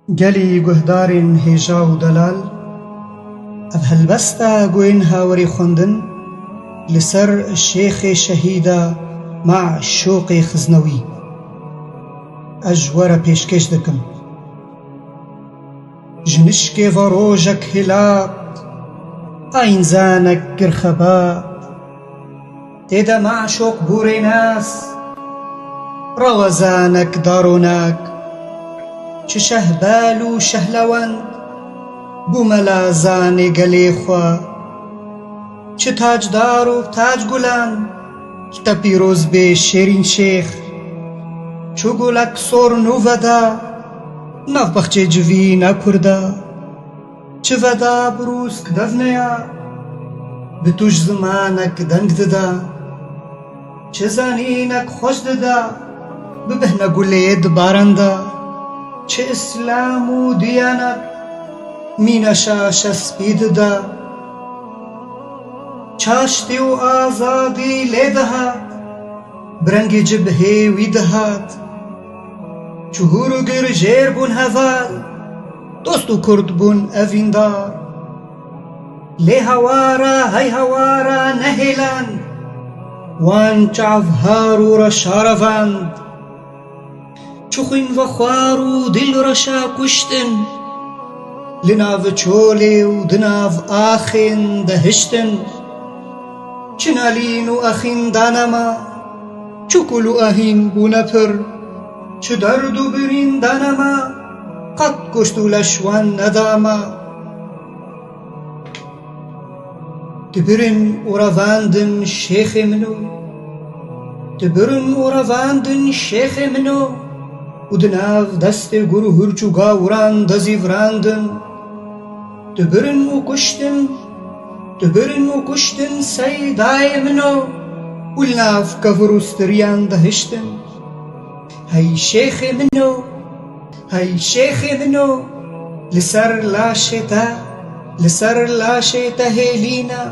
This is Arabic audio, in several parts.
گەلی گوهدارên هێژا و دەلال ئەv هەلبەستە گوێن هاوەری خوێندن لەسەر شێخێ شەهیدە مەعشووقی خزنەوی. ئەژ وەرە پێشکەش دەکەم ژنشکێڤە ڕۆژێک هێلات ئاینزانێک گرخەبات تێدە مەعشووق بوورێ ناس ڕەوەزانێک داڕۆناک چ شەهبال و شەهلەوەند بوومەلا زانێ گەلێ خوا چ تاجدار و تاج گولان کتە پیرۆز بێ شێرین شێخ چو گولەک سۆڕن و ڤەدا ناڤبەخچێ جڤینە کووردا چ ڤەدا بروسک دەڤنەیە bi tuj zimanek deng dida çi zanînek xweş dida bibihne gulê di baran da çi îslam û diyanet mîneşa şespî dida çaştî û azadî lê dihat bi rengê cibhê wî dihat çi hûr û gir jêr bûn heval dost û kurd bûn evîndar لێ هەوارە هەی هەوارە نەهێلان وان چاڤهار و ڕەشارەڤاند چ خوێنڤە خوار و دیل ڕەشا کوشتن لە ناڤ چۆلێ و دناڤ ئاخێن دەهشتن چ نالین و ئەخین دانەما چ کول و ئەهین بوونە پڕ چ دەرد و برین دانەما قەت کوشت و لەشوان نەداما Dibirin û revandin şêxê min o Dibirin û revandin şêxê min o û di nav destê gur û hurç û gawran dezîvrandin Dibirin û kuştin seydayê min o û li nav kevir û stiriyan dehiştin Hey şêxê min o Hey şêxê min o li ser laşê te hêlîne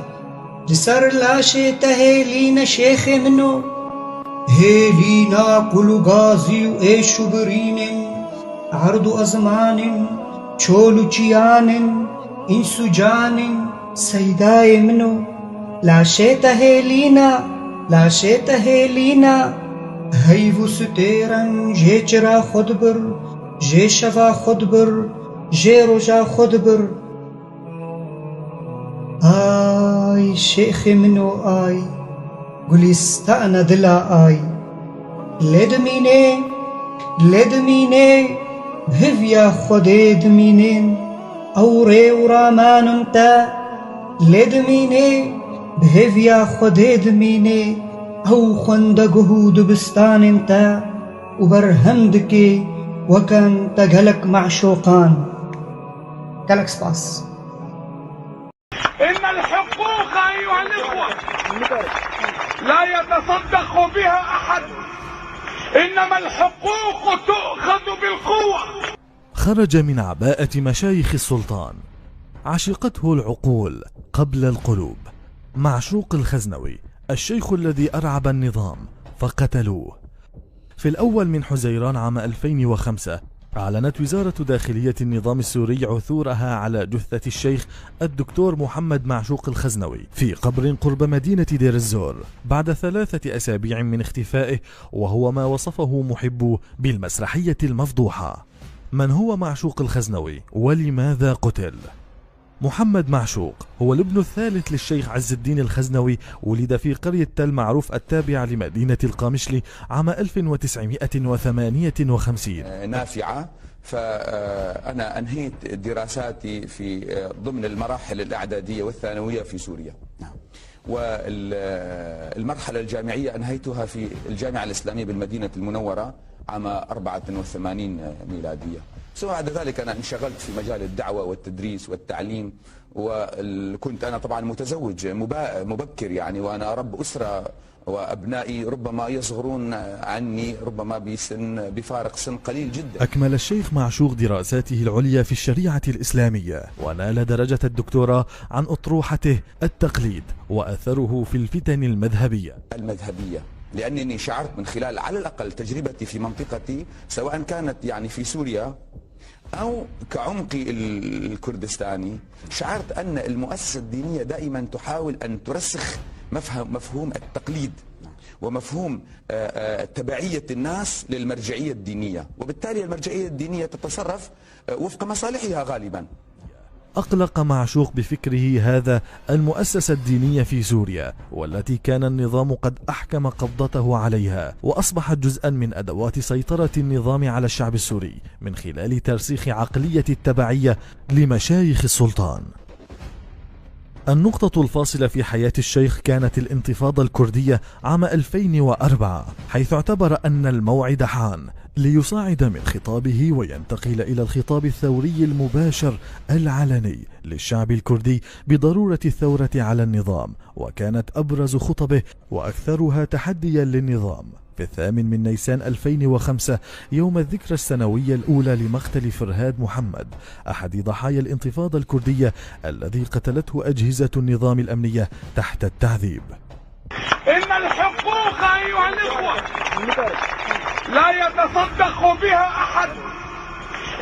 لسر لاشê te hêlîne şêxê min o hêlîna kul û gazî û êş û birînên erd û ezmanên çol û çiyanên îns û canên seydayê min o laşê te hêlîne heyv û stêren jê çira xwe dibir jê şeva xwe dibir jê roja xwe dibir Ay şêxê min o ay gulîstana dila ay lê dimînê hêviya Xwedê dimînên ew rê û ramanin te lê dimînê bi hêviya Xwedê dimînê ew xwendegih û dibistanên te û berhem dikê wekan te gelek meعشوقان gelek spas إن الحقوق أيها الإخوة لا يتصدق بها أحد إنما الحقوق تؤخذ بالقوة. خرج من عباءة مشايخ السلطان عشقته العقول قبل القلوب معشوق الخزنوي الشيخ الذي أرعب النظام فقتلوه. في الأول من حزيران عام 2005 أعلنت وزارة داخلية النظام السوري عثورها على جثة الشيخ الدكتور محمد معشوق الخزنوي في قبر قرب مدينة دير الزور بعد 3 أسابيع من اختفائه، وهو ما وصفه محبوه بالمسرحية المفضوحة. من هو معشوق الخزنوي ولماذا قتل؟ محمد معشوق هو الابن الثالث للشيخ عز الدين الخزنوي، ولد في قرية تل معروف التابعة لمدينة القامشلي عام 1958 نافعة. فأنا أنهيت دراساتي في ضمن المراحل الإعدادية والثانوية في سوريا، والمرحلة الجامعية أنهيتها في الجامعة الإسلامية بالمدينة المنورة عام 84 ميلادية. ثم بعد ذلك أنا انشغلت في مجال الدعوة والتدريس والتعليم، وكنت أنا طبعا متزوج مبكر يعني، وأنا رب أسرة، وأبنائي ربما يصغرون عني ربما بفارق سن قليل جدا. أكمل الشيخ معشوق دراساته العليا في الشريعة الإسلامية، ونال درجة الدكتوراه عن أطروحته التقليد وأثره في الفتن المذهبية. لأنني شعرت من خلال على الأقل تجربتي في منطقتي، سواء كانت يعني في سوريا أو كعمقي الكردستاني شعرت أن المؤسسة الدينية دائما تحاول أن ترسخ مفهوم التقليد ومفهوم تبعية الناس للمرجعية الدينية، وبالتالي المرجعية الدينية تتصرف وفق مصالحها غالبا. أقلق معشوق بفكره هذا المؤسسة الدينية في سوريا، والتي كان النظام قد أحكم قبضته عليها، وأصبحت جزءا من أدوات سيطرة النظام على الشعب السوري من خلال ترسيخ عقلية التبعية لمشايخ السلطان. النقطة الفاصلة في حياة الشيخ كانت الانتفاضة الكردية عام 2004، حيث اعتبر أن الموعد حان ليصاعد من خطابه وينتقل إلى الخطاب الثوري المباشر العلني للشعب الكردي بضرورة الثورة على النظام. وكانت أبرز خطبه وأكثرها تحديا للنظام في 8 نيسان 2005 يوم الذكرى السنوية الأولى لمقتل فرهاد محمد، أحد ضحايا الانتفاضة الكردية الذي قتلته أجهزة النظام الأمنية تحت التعذيب. إن الحقوق أيها الإخوة لا يتصدق بها أحد،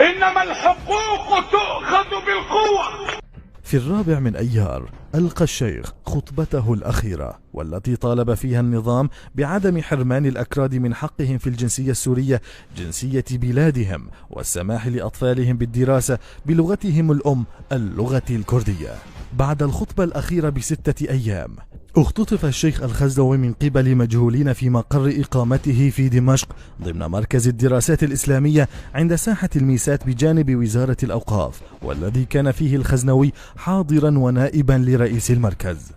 إنما الحقوق تؤخذ بالقوة. في 4 أيار ألقى الشيخ خطبته الأخيرة، والتي طالب فيها النظام بعدم حرمان الأكراد من حقهم في الجنسية السورية، جنسية بلادهم، والسماح لأطفالهم بالدراسة بلغتهم الأم اللغة الكردية. بعد الخطبة الأخيرة ب6 أيام اختطف الشيخ الخزنوي من قبل مجهولين في مقر إقامته في دمشق ضمن مركز الدراسات الإسلامية عند ساحة الميسات بجانب وزارة الأوقاف، والذي كان فيه الخزنوي حاضرا ونائبا لرئيس المركز.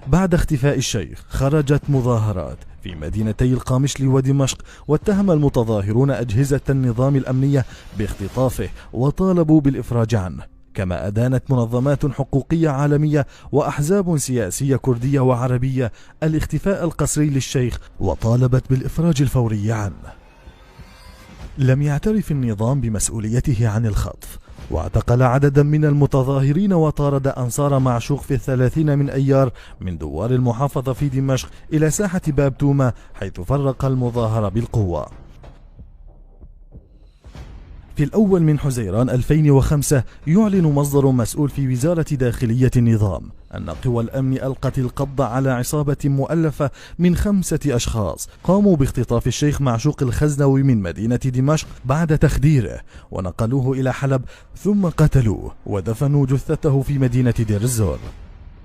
بعد اختفاء الشيخ خرجت مظاهرات في مدينتي القامشلي ودمشق، واتهم المتظاهرون أجهزة النظام الأمنية باختطافه وطالبوا بالإفراج عنه، كما أدانت منظمات حقوقية عالمية وأحزاب سياسية كردية وعربية الاختفاء القسري للشيخ وطالبت بالإفراج الفوري عنه. لم يعترف النظام بمسؤوليته عن الخطف، واعتقل عددا من المتظاهرين وطارد أنصار معشوق في 30 أيار من دوار المحافظة في دمشق إلى ساحة باب توما، حيث فرق المظاهرة بالقوة. في الأول من حزيران 2005 يعلن مصدر مسؤول في وزارة داخلية النظام أن قوى الأمن ألقت القبض على عصابة مؤلفة من 5 أشخاص قاموا باختطاف الشيخ معشوق الخزنوي من مدينة دمشق بعد تخديره، ونقلوه إلى حلب ثم قتلوه ودفنوا جثته في مدينة دير الزور.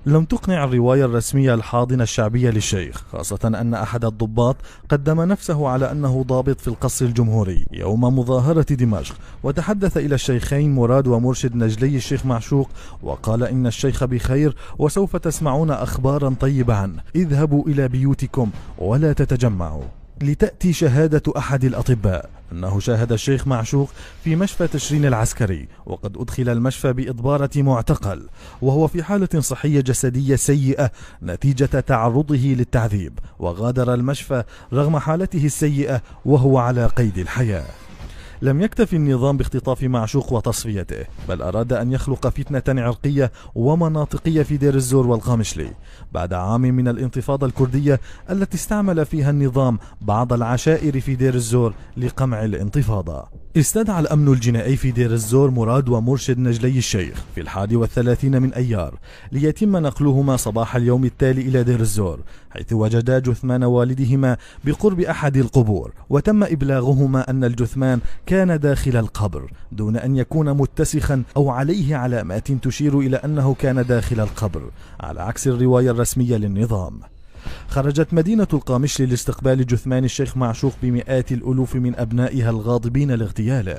لم تقنع الرواية الرسمية الحاضنة الشعبية للشيخ، خاصة أن أحد الضباط قدم نفسه على أنه ضابط في القصر الجمهوري يوم مظاهرة دمشق، وتحدث إلى الشيخين مراد ومرشد نجلي الشيخ معشوق وقال إن الشيخ بخير وسوف تسمعون أخبارا طيبة عنه، اذهبوا إلى بيوتكم ولا تتجمعوا. لتأتي شهادة أحد الأطباء أنه شاهد الشيخ معشوق في مشفى تشرين العسكري، وقد أدخل المشفى بإضبارة معتقل وهو في حالة صحية جسدية سيئة نتيجة تعرضه للتعذيب، وغادر المشفى رغم حالته السيئة وهو على قيد الحياة. لم يكتف النظام باختطاف معشوق وتصفيته، بل أراد أن يخلق فتنة عرقية ومناطقية في دير الزور والقامشلي بعد عام من الانتفاضة الكردية التي استعمل فيها النظام بعض العشائر في دير الزور لقمع الانتفاضة. استدعى الأمن الجنائي في دير الزور مراد ومرشد نجلي الشيخ في 31 من أيار ليتم نقلهما صباح اليوم التالي إلى دير الزور، حيث وجدا جثمان والدهما بقرب أحد القبور، وتم إبلاغهما أن الجثمان كان داخل القبر دون أن يكون متسخا أو عليه علامات تشير إلى أنه كان داخل القبر، على عكس الرواية الرسمية للنظام. خرجت مدينة القامشلي لاستقبال جثمان الشيخ معشوق بمئات الألوف من أبنائها الغاضبين لاغتياله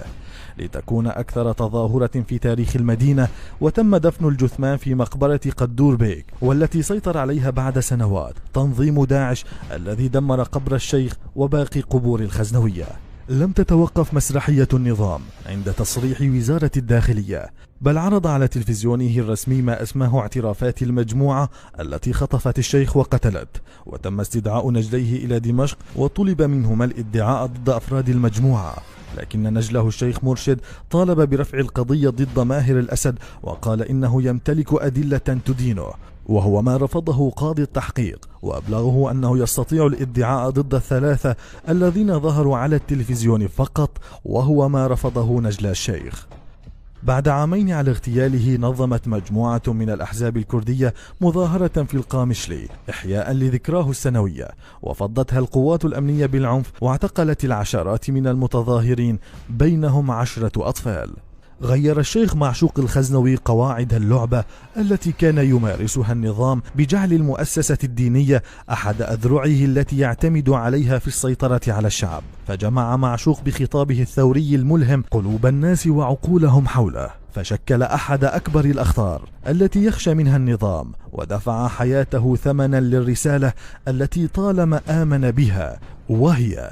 لتكون أكثر تظاهرة في تاريخ المدينة، وتم دفن الجثمان في مقبرة قدور بيك، والتي سيطر عليها بعد سنوات تنظيم داعش الذي دمر قبر الشيخ وباقي قبور الخزنوية. لم تتوقف مسرحية النظام عند تصريح وزارة الداخلية، بل عرض على تلفزيونه الرسمي ما أسماه اعترافات المجموعة التي خطفت الشيخ وقتلت، وتم استدعاء نجليه إلى دمشق وطلب منهما الادعاء ضد أفراد المجموعة، لكن نجله الشيخ مرشد طالب برفع القضية ضد ماهر الأسد وقال إنه يمتلك أدلة تدينه، وهو ما رفضه قاضي التحقيق، وأبلغه أنه يستطيع الادعاء ضد الثلاثة الذين ظهروا على التلفزيون فقط، وهو ما رفضه نجلاء الشيخ. بعد عامين على اغتياله نظمت مجموعة من الأحزاب الكردية مظاهرة في القامشلي إحياء لذكراه السنوية، وفضتها القوات الأمنية بالعنف واعتقلت العشرات من المتظاهرين بينهم 10 أطفال. غير الشيخ معشوق الخزنوي قواعد اللعبة التي كان يمارسها النظام بجعل المؤسسة الدينية أحد أذرعه التي يعتمد عليها في السيطرة على الشعب، فجمع معشوق بخطابه الثوري الملهم قلوب الناس وعقولهم حوله، فشكل أحد أكبر الأخطار التي يخشى منها النظام، ودفع حياته ثمنا للرسالة التي طالما آمن بها، وهي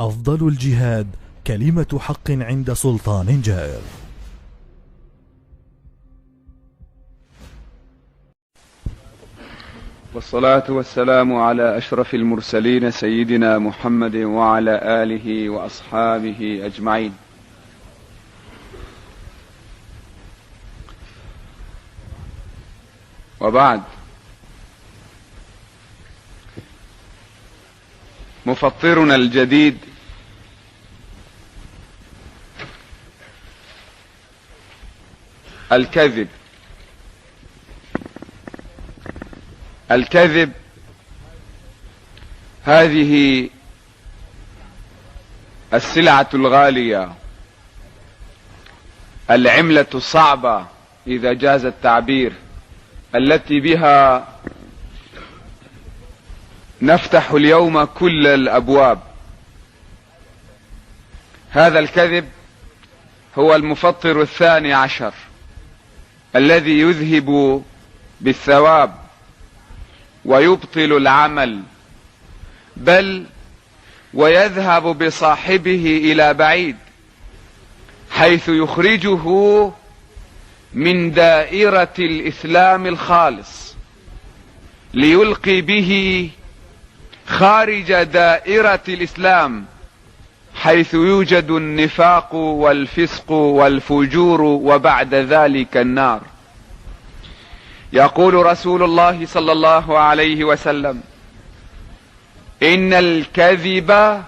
أفضل الجهاد كلمة حق عند سلطان جائر. والصلاة والسلام على أشرف المرسلين سيدنا محمد وعلى آله وأصحابه أجمعين. وبعد، مفطرنا الجديد الكذب. الكذب هذه السلعة الغالية، العملة الصعبة إذا جاز التعبير، التي بها نفتح اليوم كل الأبواب. هذا الكذب هو المفطر 12 الذي يذهب بالثواب ويبطل العمل، بل ويذهب بصاحبه إلى بعيد، حيث يخرجه من دائرة الإسلام الخالص ليلقي به خارج دائرة الإسلام، حيث يوجد النفاق والفسق والفجور، وبعد ذلك النار. يقول رسول الله صلى الله عليه وسلم: إن الكذب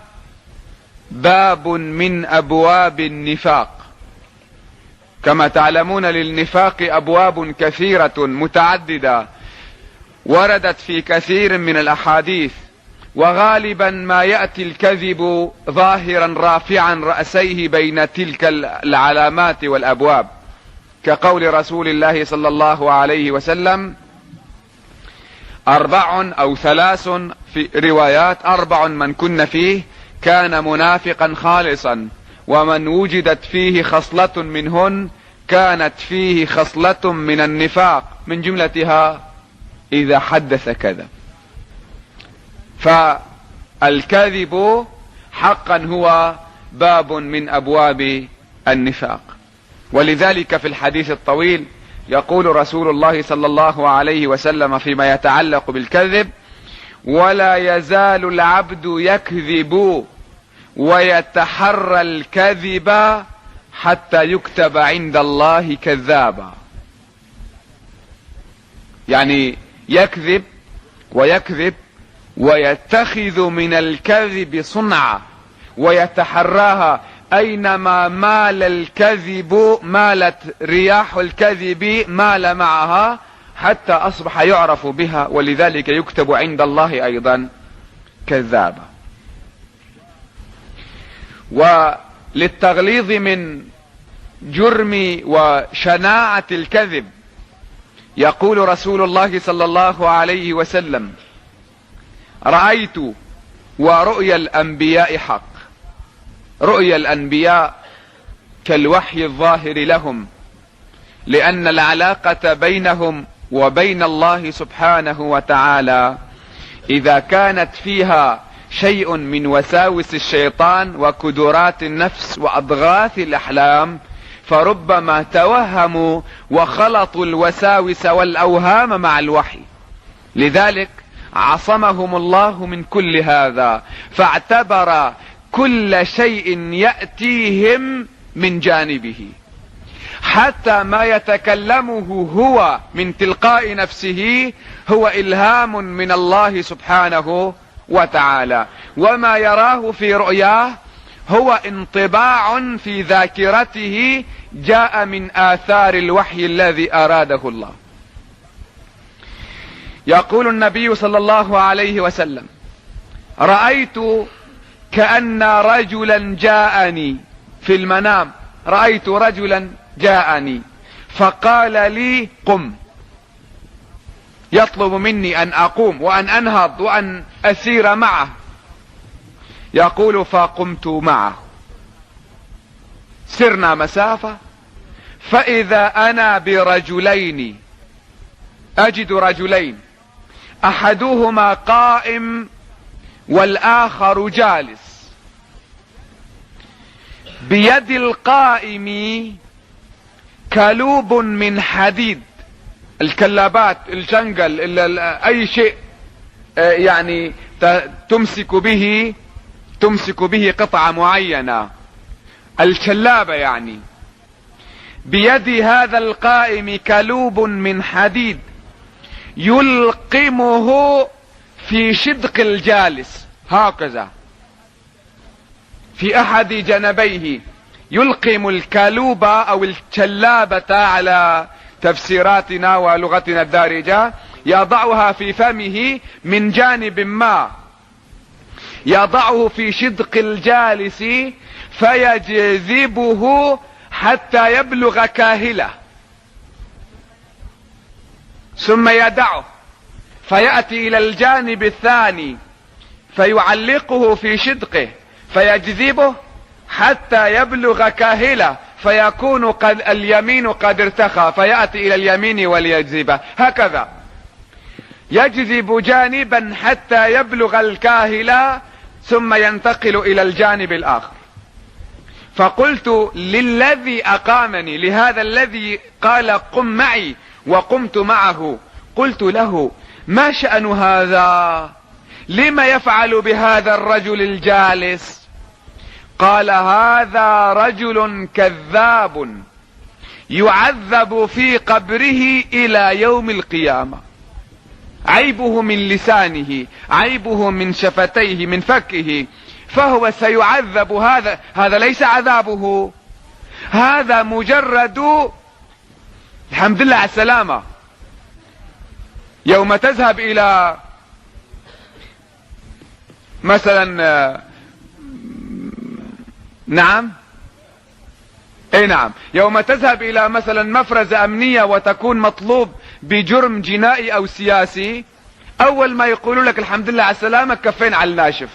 باب من أبواب النفاق. كما تعلمون للنفاق أبواب كثيرة متعددة وردت في كثير من الأحاديث، وغالبا ما يأتي الكذب ظاهرا رافعا رأسيه بين تلك العلامات والأبواب، كقول رسول الله صلى الله عليه وسلم: 4 أو 3 في روايات، 4 من كن فيه كان منافقا خالصا، ومن وجدت فيه خصلة منهن كانت فيه خصلة من النفاق، من جملتها إذا حدث كذب. فالكذب حقا هو باب من أبواب النفاق. ولذلك في الحديث الطويل يقول رسول الله صلى الله عليه وسلم فيما يتعلق بالكذب: ولا يزال العبد يكذب ويتحرى الكذب حتى يكتب عند الله كذابا. يعني يكذب ويكذب ويتخذ من الكذب صنعة ويتحراها، أينما مال الكذب مالت رياح الكذب مال معها، حتى أصبح يعرف بها، ولذلك يكتب عند الله أيضا كذابا. وللتغليظ من جرم وشناعة الكذب يقول رسول الله صلى الله عليه وسلم: رأيت ورؤيا الأنبياء حق. رؤيا الأنبياء كالوحي الظاهر لهم، لأن العلاقة بينهم وبين الله سبحانه وتعالى إذا كانت فيها شيء من وساوس الشيطان وكدرات النفس وأضغاث الأحلام، فربما توهموا وخلطوا الوساوس والأوهام مع الوحي. لذلك عصمهم الله من كل هذا، فاعتبر كل شيء يأتيهم من جانبه، حتى ما يتكلمه هو من تلقاء نفسه هو إلهام من الله سبحانه وتعالى، وما يراه في رؤياه هو انطباع في ذاكرته جاء من آثار الوحي الذي أراده الله. يقول النبي صلى الله عليه وسلم: رأيت كأن رجلا جاءني في المنام، رأيت رجلا جاءني فقال لي قم، يطلب مني أن أقوم وأن أنهض وأن أسير معه. يقول: فقمت معه، سرنا مسافة، فإذا أنا برجلين، أجد رجلين، أحدهما قائم والآخر جالس، بيد القائم كلوب من حديد، الكلابات، الجنجل، أي شيء يعني تمسك به قطعة معينة، الكلابة يعني. بيد هذا القائم كلوب من حديد يلقمه في شدق الجالس، هكذا في أحد جنبيه، يلقم الكلوبة أو الكلابة على تفسيراتنا ولغتنا الدارجة، يضعها في فمه من جانب ما، يضعه في شدق الجالس فيجذبه حتى يبلغ كاهله، ثم يدعه فيأتي إلى الجانب الثاني فيعلقه في شدقه فيجذبه حتى يبلغ كاهله، فيكون اليمين قد ارتخى، فيأتي إلى اليمين وليجذبه، هكذا يجذب جانبا حتى يبلغ الكاهلة ثم ينتقل إلى الجانب الآخر. فقلت للذي أقامني، لهذا الذي قال قم معي وقمت معه، قلت له: ما شأن هذا؟ لما يفعل بهذا الرجل الجالس؟ قال: هذا رجل كذاب يعذب في قبره إلى يوم القيامة، عيبه من لسانه، عيبه من شفتيه، من فكه، فهو سيعذب. هذا ليس عذابه، هذا مجرد، الحمد لله على السلامة. يوم تذهب إلى مثلا، نعم، اي نعم، يوم تذهب إلى مثلا مفرزة أمنية وتكون مطلوب بجرم جنائي أو سياسي، أول ما يقولوا لك الحمد لله على السلامة كفين على الناشف.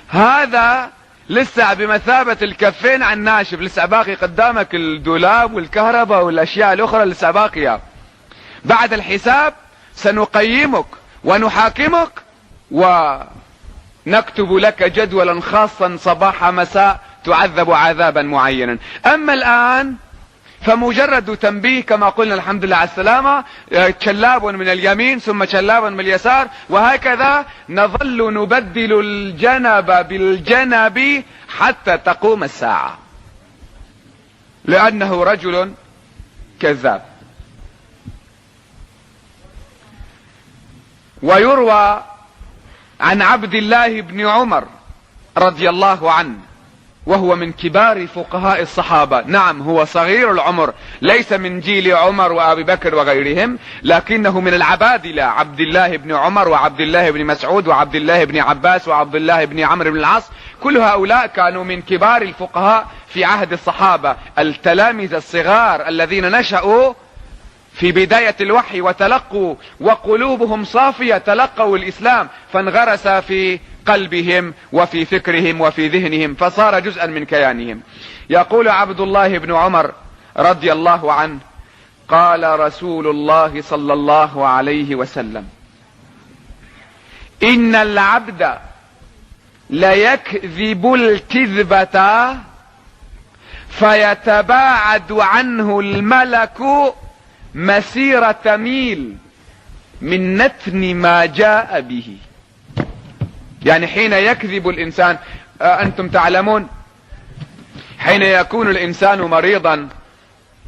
هذا لسه بمثابة الكفين على الناشف، لسه باقي قدامك الدولاب والكهرباء والأشياء الأخرى لسه باقية. بعد الحساب سنقيمك ونحاكمك ونكتب لك جدولا خاصا صباح مساء تعذب عذابا معينا. أما الآن فمجرد تنبيه كما قلنا الحمد لله على السلامة، شلاب من اليمين ثم شلاب من اليسار، وهكذا نظل نبدل الجنب بالجنب حتى تقوم الساعة، لأنه رجل كذاب. ويروى عن عبد الله بن عمر رضي الله عنه، وهو من كبار فقهاء الصحابة، نعم هو صغير العمر، ليس من جيل عمر وأبي بكر وغيرهم، لكنه من العبادلة، عبد الله بن عمر وعبد الله بن مسعود وعبد الله بن عباس وعبد الله بن عمرو بن العاص، كل هؤلاء كانوا من كبار الفقهاء في عهد الصحابة، التلاميذ الصغار الذين نشأوا في بداية الوحي وتلقوا وقلوبهم صافية، تلقوا الإسلام فانغرس في قلبهم وفي فكرهم وفي ذهنهم فصار جزءا من كيانهم. يقول عبد الله بن عمر رضي الله عنه: قال رسول الله صلى الله عليه وسلم: إن العبد ليكذب الكذبة فيتباعد عنه الملك مسيرة ميل من نتن ما جاء به. يعني حين يكذب الإنسان، أنتم تعلمون حين يكون الإنسان مريضا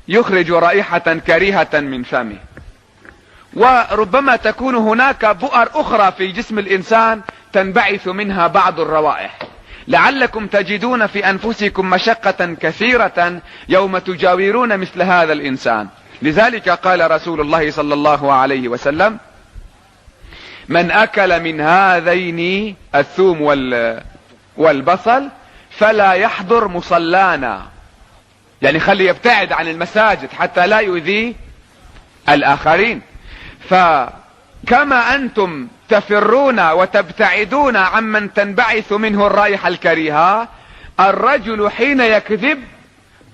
يخرج رائحة كريهة من فمه. وربما تكون هناك بؤر أخرى في جسم الإنسان تنبعث منها بعض الروائح، لعلكم تجدون في أنفسكم مشقة كثيرة يوم تجاورون مثل هذا الإنسان. لذلك قال رسول الله صلى الله عليه وسلم: من أكل من هذين الثوم والبصل فلا يحضر مصلانا، يعني خلي يبتعد عن المساجد حتى لا يؤذي الآخرين. فكما أنتم تفرون وتبتعدون عمن تنبعث منه الرائحة الكريهة، الرجل حين يكذب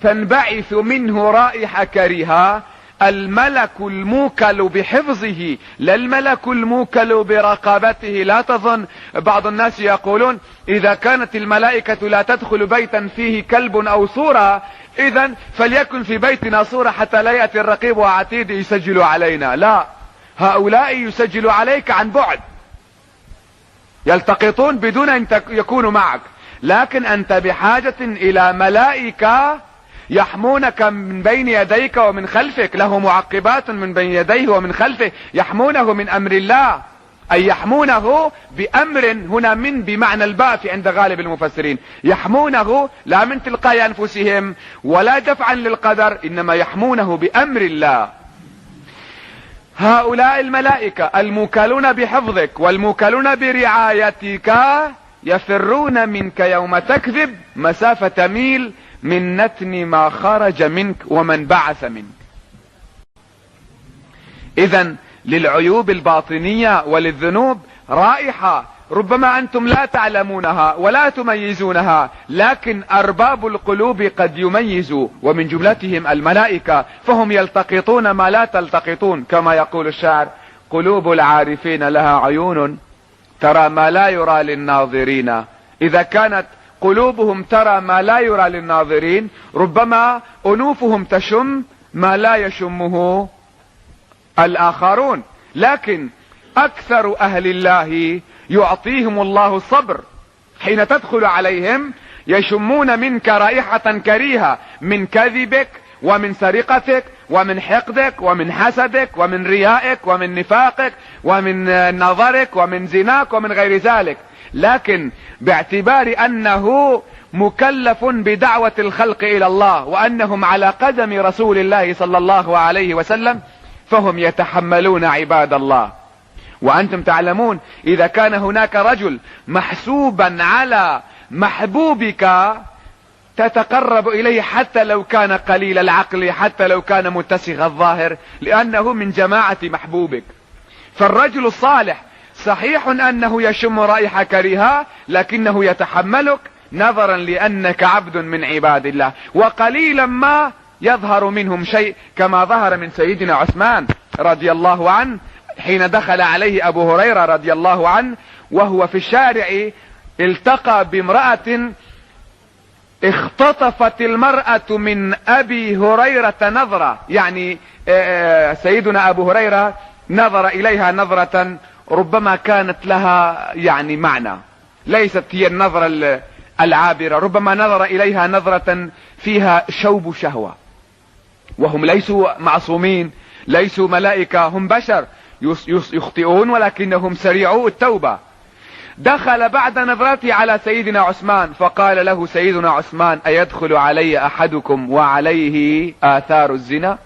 تنبعث منه رائحة كريهة. الملك الموكل بحفظه لا الملك الموكل برقابته. لا تظن، بعض الناس يقولون إذا كانت الملائكة لا تدخل بيتا فيه كلب أو صورة، إذن فليكن في بيتنا صورة حتى لا يأتي الرقيب وعتيد يسجل علينا. لا، هؤلاء يسجل عليك عن بعد، يلتقطون بدون أن يكونوا معك، لكن أنت بحاجة إلى ملائكة يحمونك من بين يديك ومن خلفك، له معقبات من بين يديه ومن خلفه يحمونه من أمر الله، أي يحمونه بأمر. هنا من بمعنى الباء في عند غالب المفسرين، يحمونه لا من تلقاء أنفسهم ولا دفعا للقدر، إنما يحمونه بأمر الله. هؤلاء الملائكة الموكلون بحفظك والموكلون برعايتك يفرون منك يوم تكذب مسافة ميل من نتن ما خرج منك ومن بعث منك. إذن للعيوب الباطنية وللذنوب رائحة ربما أنتم لا تعلمونها ولا تميزونها، لكن أرباب القلوب قد يميزوا، ومن جملتهم الملائكة، فهم يلتقطون ما لا تلتقطون. كما يقول الشاعر: قلوب العارفين لها عيون ترى ما لا يرى للناظرين. إذا كانت قلوبهم ترى ما لا يرى للناظرين، ربما أنوفهم تشم ما لا يشمه الآخرون. لكن أكثر أهل الله يعطيهم الله الصبر، حين تدخل عليهم يشمون منك رائحة كريهة من كذبك ومن سرقتك ومن حقدك ومن حسدك ومن ريائك ومن نفاقك ومن نظرك ومن زناك ومن غير ذلك. لكن باعتبار أنه مكلف بدعوة الخلق إلى الله وأنهم على قدم رسول الله صلى الله عليه وسلم، فهم يتحملون عباد الله. وأنتم تعلمون إذا كان هناك رجل محسوبا على محبوبك تتقرب إليه حتى لو كان قليل العقل، حتى لو كان متسخ الظاهر، لأنه من جماعة محبوبك. فالرجل الصالح صحيح أنه يشم رائحة كريهة، لكنه يتحملك نظرا لأنك عبد من عباد الله، وقليلا ما يظهر منهم شيء، كما ظهر من سيدنا عثمان رضي الله عنه حين دخل عليه أبو هريرة رضي الله عنه وهو في الشارع، التقى بامرأة اختطفت المرأة من أبي هريرة نظرة، يعني سيدنا أبو هريرة نظر إليها نظرة ربما كانت لها يعني معنى، ليست هي النظرة العابرة، ربما نظر إليها نظرة فيها شوب شهوة. وهم ليسوا معصومين، ليسوا ملائكة، هم بشر يخطئون ولكنهم سريعوا التوبة. دخل بعد نظرته على سيدنا عثمان فقال له سيدنا عثمان: أيدخل علي أحدكم وعليه آثار الزنا؟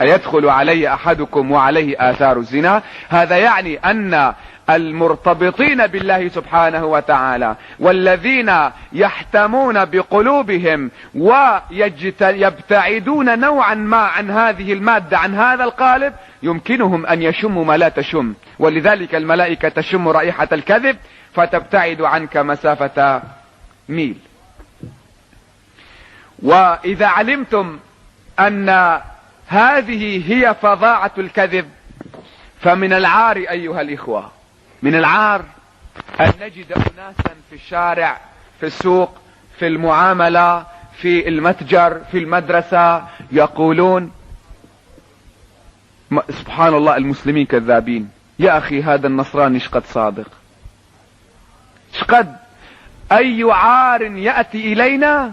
أيدخل علي أحدكم وعليه آثار الزنا؟ هذا يعني أن المرتبطين بالله سبحانه وتعالى والذين يحتمون بقلوبهم ويبتعدون نوعا ما عن هذه المادة، عن هذا القالب، يمكنهم أن يشموا ما لا تشم. ولذلك الملائكة تشم رائحة الكذب فتبتعد عنك مسافة ميل. وإذا علمتم أن هذه هي فظاعة الكذب، فمن العار أيها الإخوة، من العار أن نجد أناسا في الشارع، في السوق، في المعاملة، في المتجر، في المدرسة، يقولون سبحان الله المسلمين كذابين، يا أخي هذا النصراني شقد صادق، شقد. أي عار يأتي إلينا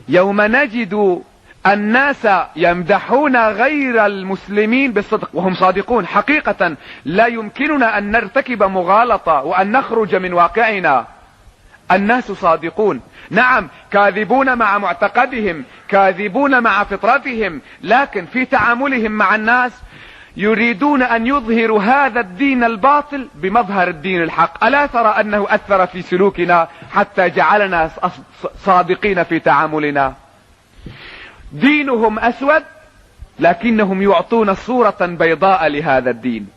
يوم نجد الناس يمدحون غير المسلمين بالصدق وهم صادقون. حقيقة لا يمكننا أن نرتكب مغالطة وأن نخرج من واقعنا. الناس صادقون، نعم كاذبون مع معتقدهم، كاذبون مع فطرتهم، لكن في تعاملهم مع الناس يريدون أن يظهروا هذا الدين الباطل بمظهر الدين الحق. ألا ترى أنه أثر في سلوكنا حتى جعلنا صادقين في تعاملنا؟ دينهم أسود لكنهم يعطون صورة بيضاء لهذا الدين.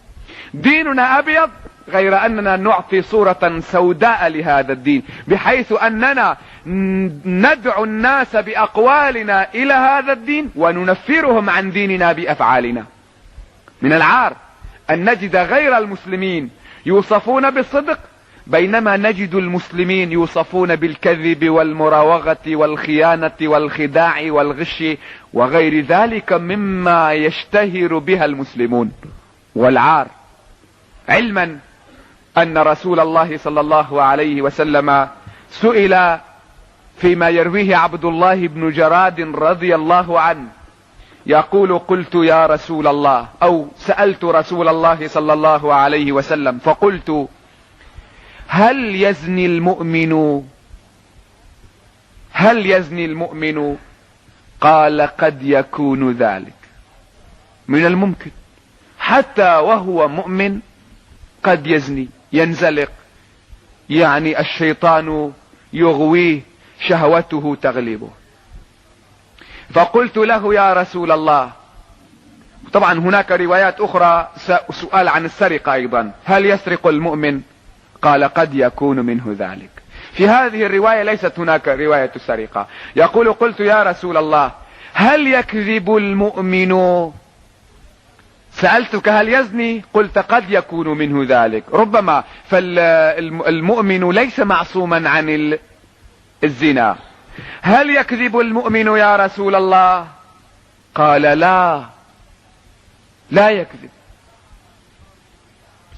ديننا أبيض غير أننا نعطي صورة سوداء لهذا الدين، بحيث أننا ندعو الناس بأقوالنا إلى هذا الدين وننفرهم عن ديننا بأفعالنا. من العار أن نجد غير المسلمين يوصفون بالصدق بينما نجد المسلمين يوصفون بالكذب والمراوغة والخيانة والخداع والغش وغير ذلك مما يشتهر بها المسلمون. والعار علما أن رسول الله صلى الله عليه وسلم سئل فيما يرويه عبد الله بن جراد رضي الله عنه يقول: قلت يا رسول الله، أو سألت رسول الله صلى الله عليه وسلم فقلت: هل يزني المؤمن؟ قال: قد يكون ذلك. من الممكن حتى وهو مؤمن قد يزني، ينزلق، يعني الشيطان يغويه، شهوته تغلبه. فقلت له: يا رسول الله، طبعا هناك روايات أخرى سؤال عن السرقة أيضا، هل يسرق المؤمن؟ قال: قد يكون منه ذلك. في هذه الرواية ليست هناك رواية السرقة. يقول: قلت يا رسول الله، هل يكذب المؤمن؟ سألتك هل يزني؟ قلت قد يكون منه ذلك، ربما. فالمؤمن ليس معصوما عن الزنا. هل يكذب المؤمن يا رسول الله؟ قال: لا يكذب.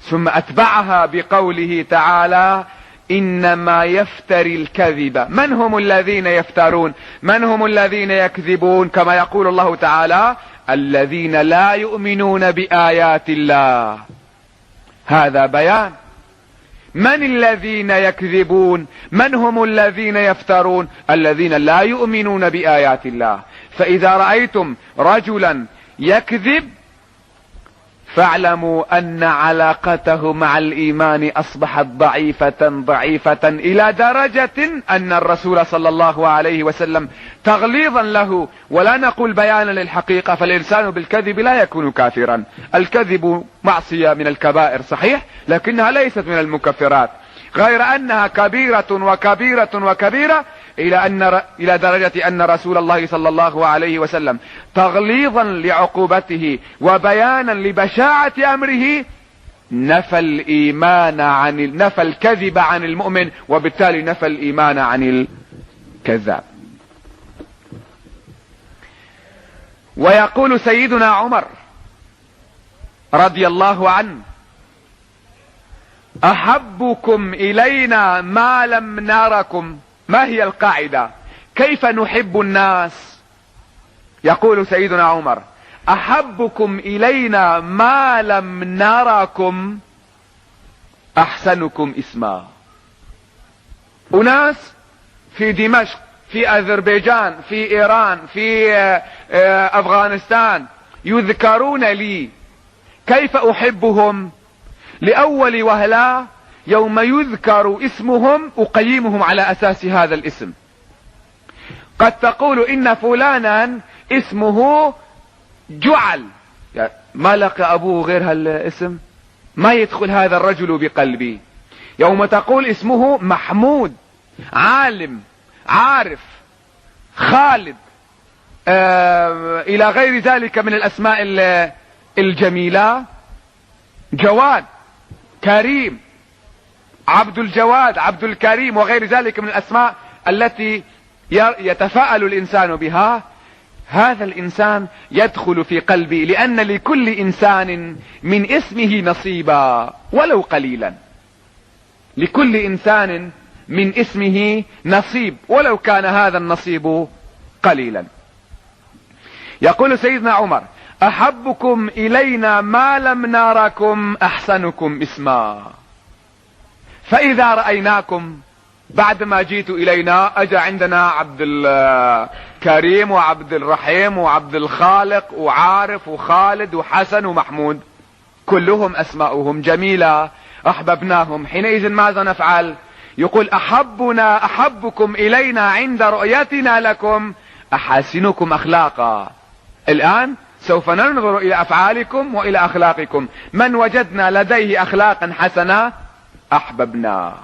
ثم أتبعها بقوله تعالى: إنما يفتري الكذب. من هم الذين يفترون؟ من هم الذين يكذبون؟ كما يقول الله تعالى: الذين لا يؤمنون بآيات الله. هذا بيان. من الذين يكذبون؟ من هم الذين يفترون؟ الذين لا يؤمنون بآيات الله. فإذا رأيتم رجلا يكذب فاعلموا أن علاقته مع الإيمان أصبحت ضعيفة إلى درجة أن الرسول صلى الله عليه وسلم تغليظا له، ولا نقول بيانا للحقيقة، فالإنسان بالكذب لا يكون كافرا. الكذب معصية من الكبائر صحيح، لكنها ليست من المكفرات، غير أنها كبيرة وكبيرة وكبيرة إلى درجة أن رسول الله صلى الله عليه وسلم تغليظا لعقوبته وبيانا لبشاعة أمره نفى الكذب عن المؤمن، وبالتالي نفى الإيمان عن الكذاب. ويقول سيدنا عمر رضي الله عنه: أحبكم إلينا ما لم نركم. ما هي القاعدة؟ كيف نحب الناس؟ يقول سيدنا عمر: أحبكم إلينا ما لم نركم أحسنكم اسما. أناس في دمشق، في أذربيجان، في إيران، في أفغانستان يذكرون لي. كيف أحبهم؟ لأول وهلة يوم يذكر اسمهم أقيمهم على أساس هذا الاسم. قد تقول إن فلانا اسمه جعل، يعني ما لقى أبوه غير هالاسم، ما يدخل هذا الرجل بقلبي. يوم تقول اسمه محمود، عالم، عارف، خالد، إلى غير ذلك من الأسماء الجميلة، جواد، كريم، عبد الجواد، عبد الكريم، وغير ذلك من الأسماء التي يتفاءل الإنسان بها، هذا الإنسان يدخل في قلبي، لأن لكل إنسان من اسمه نصيبا ولو قليلا. لكل إنسان من اسمه نصيب ولو كان هذا النصيب قليلا. يقول سيدنا عمر: احبكم الينا ما لم نركم احسنكم اسما، فاذا رأيناكم بعد ما جيتوا الينا اجى عندنا عبد الكريم وعبد الرحيم وعبد الخالق وعارف وخالد وحسن ومحمود، كلهم اسماؤهم جميلة احببناهم، حينئذ ماذا نفعل؟ يقول: احبكم الينا عند رؤيتنا لكم احاسنكم اخلاقا. الان سوف ننظر الى افعالكم والى اخلاقكم، من وجدنا لديه اخلاقا حسنة احببنا.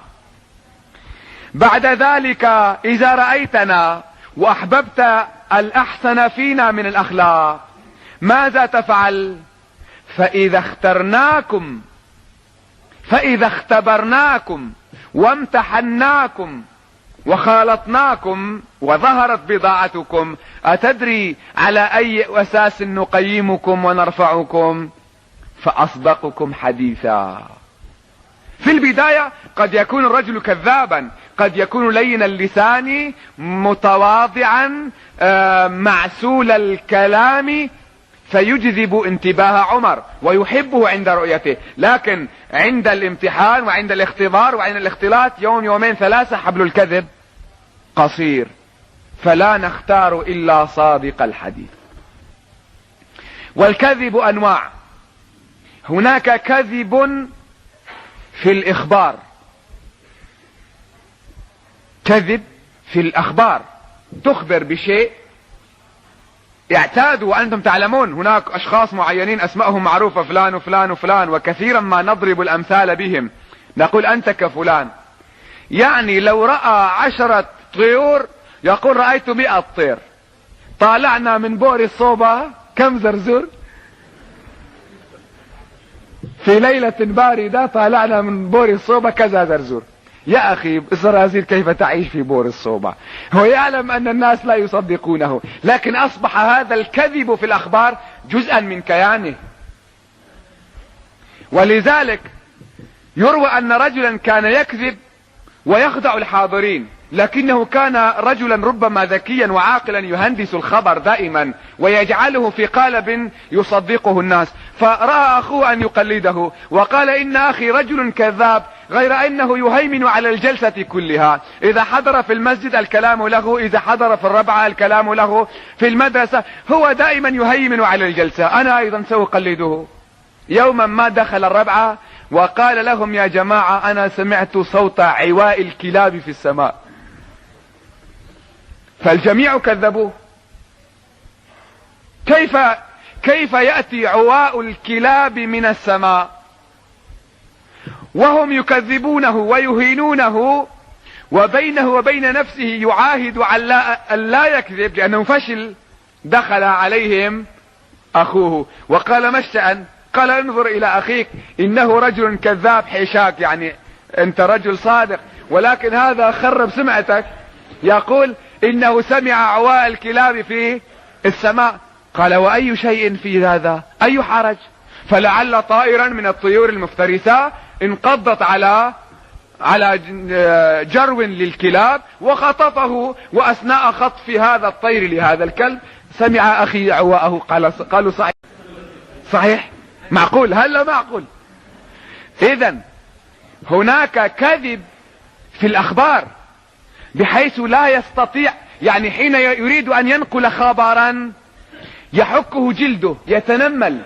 بعد ذلك اذا رأيتنا واحببت الاحسن فينا من الاخلاق ماذا تفعل؟ فاذا اختبرناكم وامتحناكم وخالطناكم وظهرت بضاعتكم، أتدري على أي أساس نقيمكم ونرفعكم؟ فأصدقكم حديثا. في البداية قد يكون الرجل كذابا، قد يكون لين اللسان متواضعا معسول الكلام، فيجذب انتباه عمر ويحبه عند رؤيته، لكن عند الامتحان وعند الاختبار وعند الاختلاط يوم يومين ثلاثة حبل الكذب قصير، فلا نختار الا صادق الحديث. والكذب انواع، هناك كذب في الاخبار، كذب في الاخبار، تخبر بشيء اعتادوا وانتم تعلمون، هناك اشخاص معينين اسمائهم معروفة، فلان وفلان وفلان، وكثيرا ما نضرب الامثال بهم، نقول انت كفلان، يعني لو رأى 10 طيور يقول رأيت 100 طير. طالعنا من بور الصوبة كم زرزور؟ في ليلة باردة طالعنا من بور الصوبة كذا زرزور. يا اخي الزرازير كيف تعيش في بور الصوبة؟ هو يعلم ان الناس لا يصدقونه، لكن اصبح هذا الكذب في الاخبار جزءا من كيانه. ولذلك يروى ان رجلا كان يكذب ويخدع الحاضرين، لكنه كان رجلا ربما ذكيا وعاقلا يهندس الخبر دائما ويجعله في قالب يصدقه الناس، فرأى اخوه ان يقلده وقال: ان اخي رجل كذاب، غير انه يهيمن على الجلسة كلها، اذا حضر في المسجد الكلام له، اذا حضر في الربعة الكلام له، في المدرسة هو دائما يهيمن على الجلسة، انا ايضا سأقلده. يوما ما دخل الربعة وقال لهم: يا جماعة انا سمعت صوت عواء الكلاب في السماء. فالجميع كذبوه. كيف يأتي عواء الكلاب من السماء؟ وهم يكذبونه ويهينونه، وبينه وبين نفسه يعاهد أن لا يكذب لأنه فشل. دخل عليهم أخوه وقال: ما الشأن؟ قال: انظر إلى أخيك، إنه رجل كذاب حيشاك، يعني أنت رجل صادق، ولكن هذا خرب سمعتك، يقول إنه سمع عواء الكلاب في السماء. قال: وأي شيء في هذا؟ أي حرج؟ فلعل طائرا من الطيور المفترسة انقضت على جرو للكلاب وخطفه، وأثناء خطف هذا الطير لهذا الكلب سمع أخي عواءه. قالوا: صحيح، معقول، هل معقول؟ إذن هناك كذب في الأخبار بحيث لا يستطيع، يعني حين يريد أن ينقل خبرا يحكه جلده، يتنمل،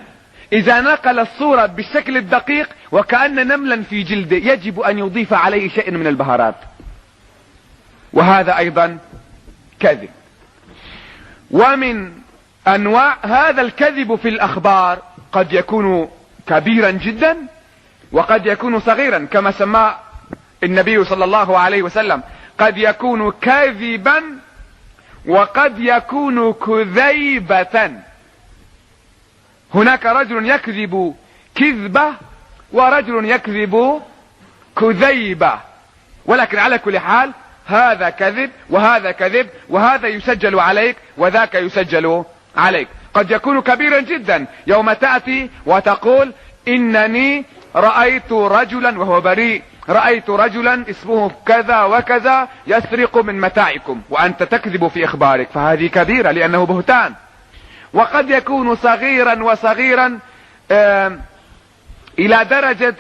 إذا نقل الصورة بالشكل الدقيق وكأن نملا في جلده، يجب أن يضيف عليه شيء من البهارات، وهذا أيضا كذب. ومن أنواع هذا الكذب في الأخبار قد يكون كبيرا جدا وقد يكون صغيرا، كما سماه النبي صلى الله عليه وسلم: قد يكون كاذبا وقد يكون كذيبة. هناك رجل يكذب كذبة ورجل يكذب كذيبة، ولكن على كل حال هذا كذب وهذا كذب، وهذا يسجل عليك وذاك يسجل عليك. قد يكون كبيرا جدا، يوم تأتي وتقول: إنني رأيت رجلا وهو بريء، رأيت رجلا اسمه كذا وكذا يسرق من متاعكم، وأنت تكذب في إخبارك، فهذه كبيرة لأنه بهتان. وقد يكون صغيرا وصغيرا الى درجة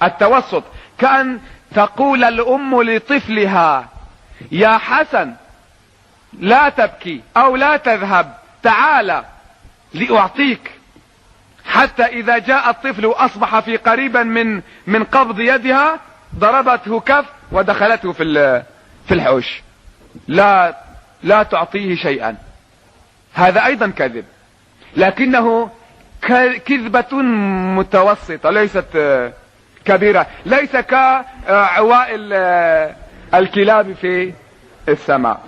التوسط، كأن تقول الام لطفلها يا حسن لا تبكي او لا تذهب، تعال لأعطيك، حتى اذا جاء الطفل واصبح في قريبا من قبض يدها ضربته كف ودخلته في الحوش، لا تعطيه شيئا. هذا ايضا كذب، لكنه كذبة متوسطة ليست كبيرة، ليس كعواء الكلاب في السماء.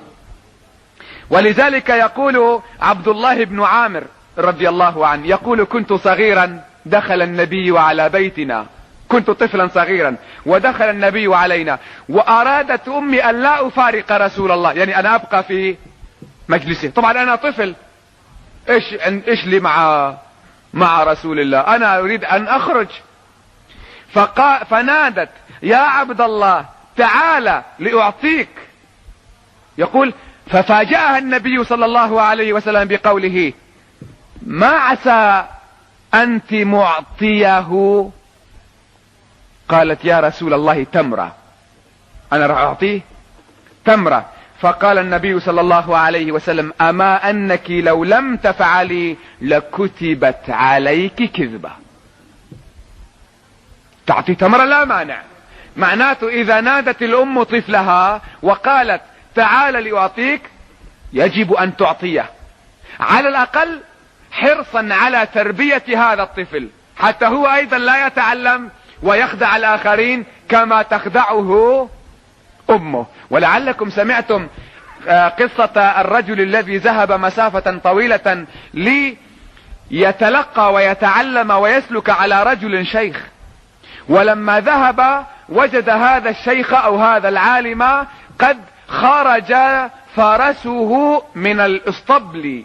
ولذلك يقول عبد الله بن عامر رضي الله عنه، يقول كنت صغيرا دخل النبي على بيتنا، كنت طفلا صغيرا ودخل النبي علينا وارادت امي ان لا افارق رسول الله، يعني انا ابقى في مجلسه. طبعا انا طفل، ايش لي مع رسول الله، انا اريد ان اخرج. فنادت يا عبد الله تعال لأعطيك. يقول ففاجأها النبي صلى الله عليه وسلم بقوله ما عسى أنت معطيه؟ قالت يا رسول الله تمرة، أنا راح أعطيه تمرة. فقال النبي صلى الله عليه وسلم أما أنك لو لم تفعلي لكتبت عليك كذبة. تعطي تمرة لا مانع، معناته إذا نادت الأم طفلها وقالت تعال لأعطيك يجب أن تعطيه، على الأقل حرصا على تربية هذا الطفل حتى هو أيضا لا يتعلم ويخدع الآخرين كما تخدعه أمه. ولعلكم سمعتم قصة الرجل الذي ذهب مسافة طويلة ليتلقى ويتعلم ويسلك على رجل شيخ، ولما ذهب وجد هذا الشيخ أو هذا العالم قد خرج فرسه من الاسطبل،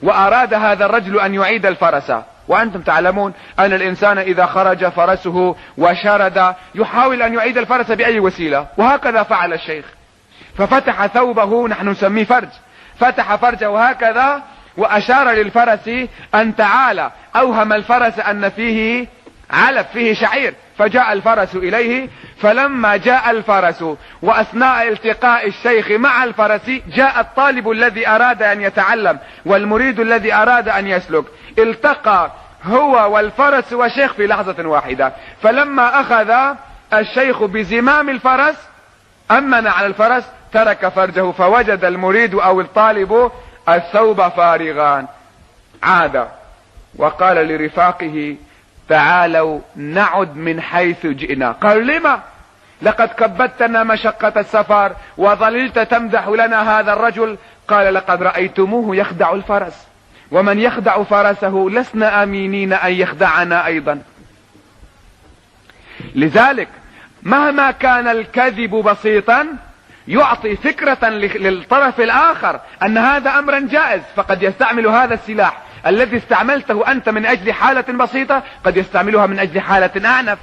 وأراد هذا الرجل أن يعيد الفرس. وأنتم تعلمون أن الإنسان إذا خرج فرسه وشرد يحاول أن يعيد الفرس بأي وسيلة، وهكذا فعل الشيخ. ففتح ثوبه، نحن نسميه فرج، فتح فرجه هكذا وأشار للفرس أن تعالى، أوهم الفرس أن فيه علف، فيه شعير، فجاء الفرس إليه. فلما جاء الفرس وأثناء التقاء الشيخ مع الفرس جاء الطالب الذي أراد أن يتعلم والمريد الذي أراد أن يسلك، التقى هو والفرس والشيخ في لحظة واحدة. فلما أخذ الشيخ بزمام الفرس أمن على الفرس ترك فرجه، فوجد المريد أو الطالب الثوب فارغا. عاد وقال لرفاقه تعالوا نعد من حيث جئنا. قالوا لما؟ لقد كبدتنا مشقة السفر وظللت تمدح لنا هذا الرجل. قال لقد رأيتموه يخدع الفرس، ومن يخدع فرسه لسنا آمينين أن يخدعنا أيضا. لذلك مهما كان الكذب بسيطا يعطي فكرة للطرف الآخر أن هذا أمرا جائز، فقد يستعمل هذا السلاح الذي استعملته أنت من أجل حالة بسيطة قد يستعملها من أجل حالة أعنف.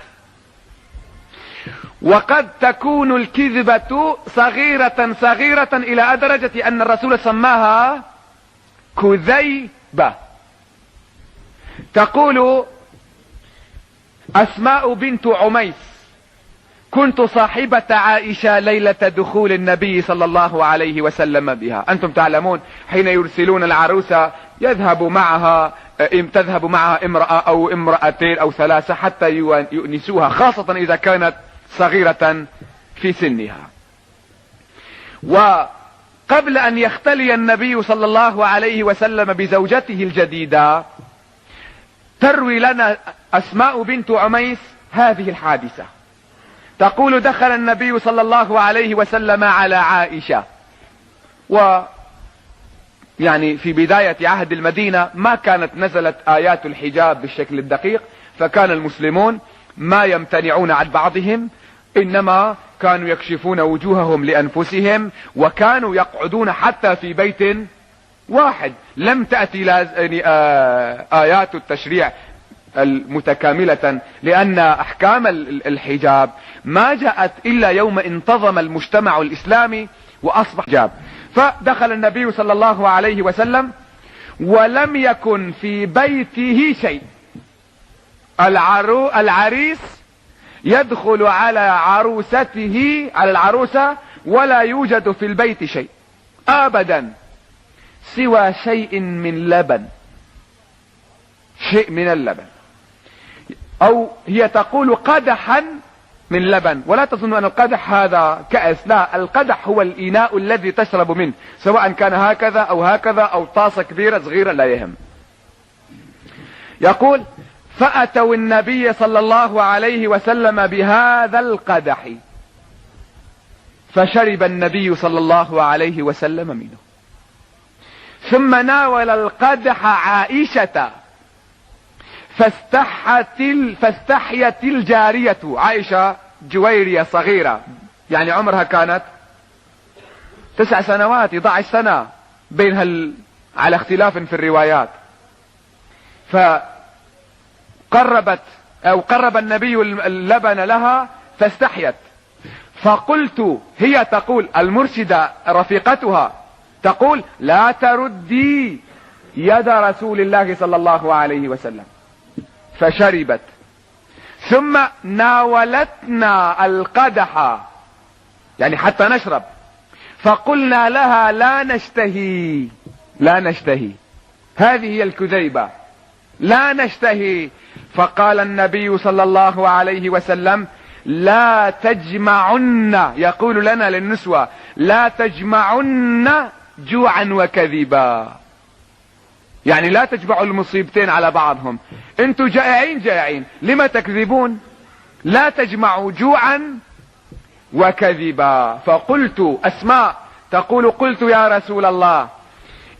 وقد تكون الكذبة صغيرة صغيرة إلى درجة أن الرسول سماها كذيبة. تقول أسماء بنت عميس كنت صاحبة عائشة ليلة دخول النبي صلى الله عليه وسلم بها. أنتم تعلمون حين يرسلون العروسة تذهب معها امرأة أو امرأتين أو ثلاثة حتى يؤنسوها، خاصة إذا كانت صغيرة في سنها. وقبل أن يختلي النبي صلى الله عليه وسلم بزوجته الجديدة تروي لنا أسماء بنت عميس هذه الحادثة. تقول دخل النبي صلى الله عليه وسلم على عائشة، يعني في بداية عهد المدينة ما كانت نزلت آيات الحجاب بالشكل الدقيق، فكان المسلمون ما يمتنعون عن بعضهم، إنما كانوا يكشفون وجوههم لأنفسهم، وكانوا يقعدون حتى في بيت واحد. لم تأتي آيات التشريع المتكاملة، لأن أحكام الحجاب ما جاءت إلا يوم انتظم المجتمع الإسلامي وأصبح حجاب. فدخل النبي صلى الله عليه وسلم ولم يكن في بيته شيء. العريس يدخل على عروسته، على العروسة، ولا يوجد في البيت شيء ابدا سوى شيء من لبن، شيء من اللبن، او هي تقول قدحا من لبن. ولا تظن ان القدح هذا كأس، لا، القدح هو الاناء الذي تشرب منه، سواء كان هكذا او هكذا او طاسة كبيرة صغيرة لا يهم. يقول فأتوا النبي صلى الله عليه وسلم بهذا القدح فشرب النبي صلى الله عليه وسلم منه، ثم ناول القدح عائشة فاستحيت الجارية. عائشة جويرية صغيرة، يعني عمرها كانت 9 سنوات 11 سنة بينها على اختلاف في الروايات. قرب النبي اللبن لها فاستحيت، فقلت، هي تقول المرشدة رفيقتها تقول لا تردي يد رسول الله صلى الله عليه وسلم، فشربت. ثم ناولتنا القدح، يعني حتى نشرب، فقلنا لها لا نشتهي، لا نشتهي، هذه هي الكذيبة، لا نشتهي. فقال النبي صلى الله عليه وسلم لا تجمعن، يقول لنا للنسوة لا تجمعن جوعا وكذبا، يعني لا تجمعوا المصيبتين على بعضهم. انتوا جائعين لما تكذبون؟ لا تجمعوا جوعا وكذبا. فقلت، اسماء تقول قلت يا رسول الله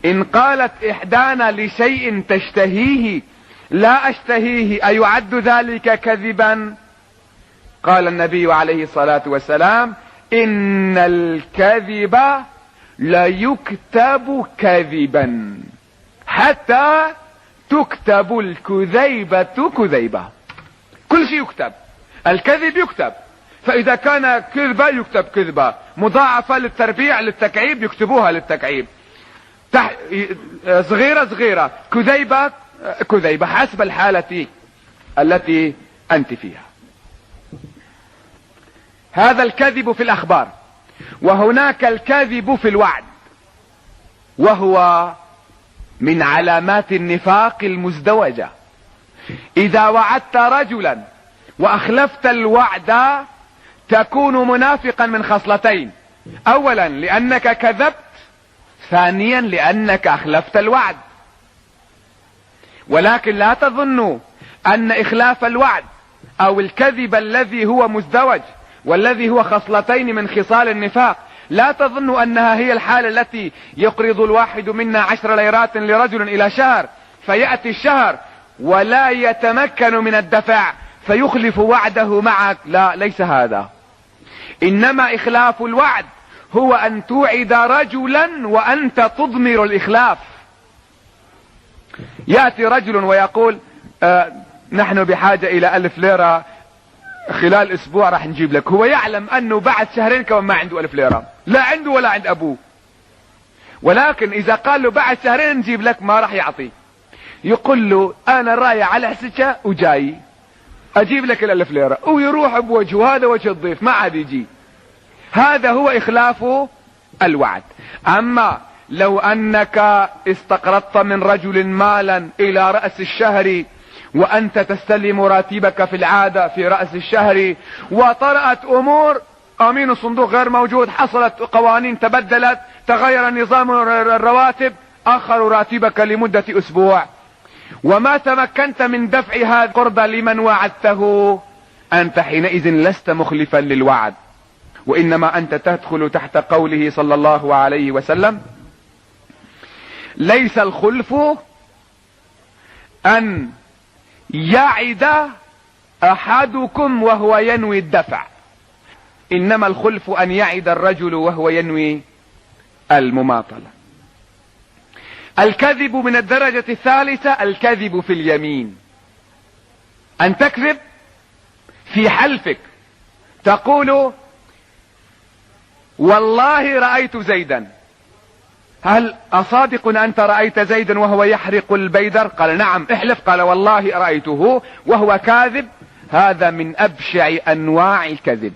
ان قالت احدانا لشيء تشتهيه لا اشتهيه ايعد ذلك كذبا؟ قال النبي عليه الصلاة والسلام ان الكذب لا يكتب كذبا حتى تكتب الكذيبة كذيبة. كل شيء يكتب، الكذب يكتب، فاذا كان كذبة يكتب كذبة، مضاعفة للتربيع للتكعيب يكتبوها للتكعيب، صغيرة كذيبة كذيبة، حسب الحالة التي انت فيها. هذا الكذب في الاخبار. وهناك الكذب في الوعد، وهو من علامات النفاق المزدوجة. اذا وعدت رجلا واخلفت الوعد تكون منافقا من خصلتين: اولا لانك كذبت، ثانيا لانك اخلفت الوعد. ولكن لا تظنوا ان اخلاف الوعد او الكذب الذي هو مزدوج والذي هو خصلتين من خصال النفاق، لا تظنوا انها هي الحالة التي يقرض الواحد منا 10 ليرات لرجل الى شهر، فيأتي الشهر ولا يتمكن من الدفع فيخلف وعده معك. لا، ليس هذا. انما اخلاف الوعد هو ان توعد رجلا وانت تضمر الاخلاف. يأتي رجل ويقول نحن بحاجة الى 1000 ليرة خلال اسبوع راح نجيب لك. هو يعلم انه بعد شهرين كمان ما عنده 1000 ليرة، لا عنده ولا عند ابوه، ولكن اذا قال له بعد شهرين نجيب لك ما راح يعطيه. يقول له انا رايح على حسكة وجاي اجيب لك 1000 ليرة، ويروح بوجهه، هذا وجه الضيف ما عاد يجي. هذا هو اخلاف الوعد. اما لو انك استقرضت من رجل مالا الى رأس الشهر وانت تستلم راتبك في العادة في رأس الشهر، وطرأت امور، امين الصندوق غير موجود، حصلت قوانين تبدلت، تغير نظام الرواتب، اخروا راتبك لمدة اسبوع، وما تمكنت من دفع هذا القرض لمن وعدته، انت حينئذ لست مخلفا للوعد، وانما انت تدخل تحت قوله صلى الله عليه وسلم: ليس الخلف ان يعد احدكم وهو ينوي الدفع، انما الخلف ان يعد الرجل وهو ينوي المماطلة. الكذب من الدرجة الثالثة الكذب في اليمين، ان تكذب في حلفك، تقول والله رأيت زيدا، هل أصادق أنت رأيت زيدا وهو يحرق البيدر؟ قال نعم. احلف. قال والله رأيته وهو كاذب. هذا من أبشع أنواع الكذب،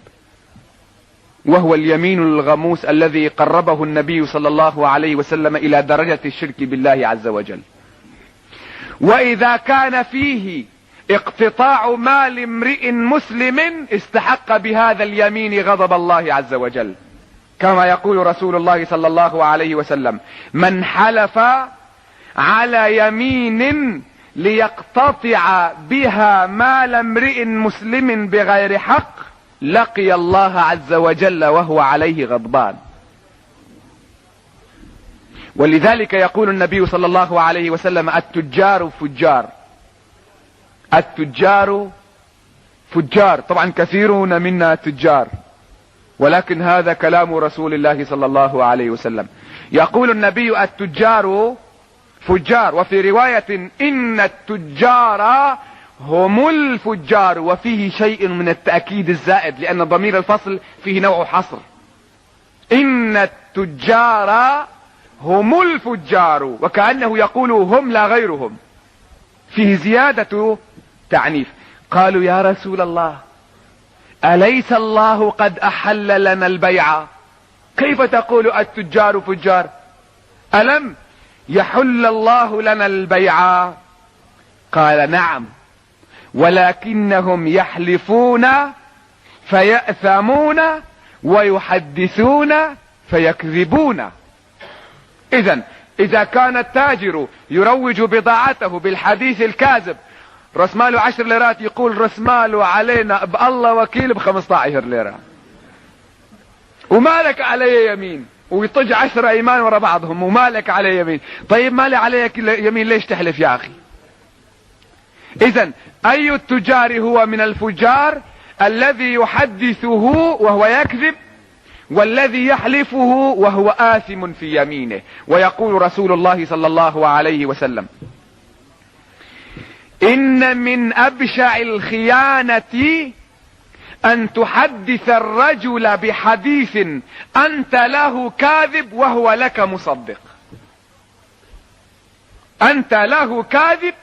وهو اليمين الغموس الذي قربه النبي صلى الله عليه وسلم إلى درجة الشرك بالله عز وجل. وإذا كان فيه اقتطاع مال امرئ مسلم استحق بهذا اليمين غضب الله عز وجل، كما يقول رسول الله صلى الله عليه وسلم: من حلف على يمين ليقتطع بها مال امرئ مسلم بغير حق لقي الله عز وجل وهو عليه غضبان. ولذلك يقول النبي صلى الله عليه وسلم: التجار فجار، التجار فجار. طبعا كثيرون منا تجار، ولكن هذا كلام رسول الله صلى الله عليه وسلم. يقول النبي: التجار فجار. وفي رواية: إن التجار هم الفجار، وفيه شيء من التأكيد الزائد لأن ضمير الفصل فيه نوع حصر. إن التجار هم الفجار، وكأنه يقول هم لا غيرهم، فيه زيادة تعنيف. قالوا: يا رسول الله، أليس الله قد أحل لنا البيع؟ كيف تقول التجار فجار؟ ألم يحل الله لنا البيع؟ قال: نعم، ولكنهم يحلفون فيأثمون ويحدثون فيكذبون. إذا كان التاجر يروج بضاعته بالحديث الكاذب، رأس ماله 10 ليرات، يقول رأس ماله علينا بالله وكيل ب15 ليرة، ومالك علي يمين، ويطج 10 ايمان ورا بعضهم، ومالك علي يمين. طيب مالي عليك يمين، ليش تحلف يا اخي؟ اذا اي التجار هو من الفجار؟ الذي يحدثه وهو يكذب، والذي يحلفه وهو آثم في يمينه. ويقول رسول الله صلى الله عليه وسلم: إن من أبشع الخيانة أن تحدث الرجل بحديث أنت له كاذب وهو لك مصدق. أنت له كاذب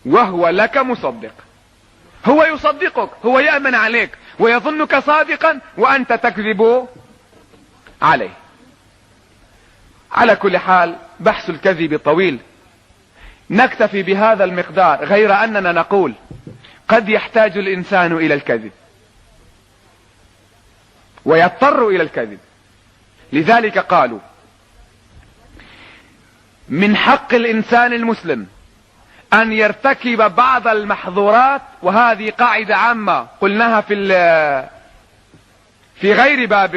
وهو لك مصدق. هو يصدقك، هو يأمن عليك ويظنك صادقا وأنت تكذب عليه. على كل حال بحث الكذب طويل، نكتفي بهذا المقدار، غير أننا نقول قد يحتاج الإنسان إلى الكذب ويضطر إلى الكذب. لذلك قالوا: من حق الإنسان المسلم أن يرتكب بعض المحظورات، وهذه قاعدة عامة قلناها في غير باب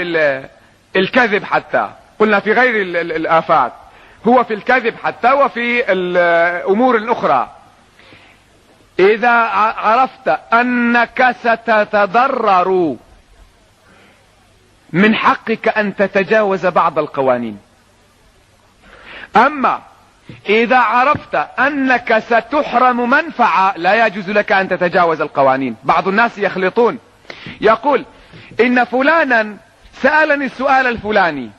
الكذب، حتى قلنا في غير الآفات، هو في الكذب حتى وفي الأمور الأخرى. إذا عرفت أنك ستتضرر من حقك أن تتجاوز بعض القوانين. أما إذا عرفت أنك ستحرم منفعة لا يجوز لك أن تتجاوز القوانين. بعض الناس يخلطون، يقول: إن فلانا سألني السؤال الفلاني،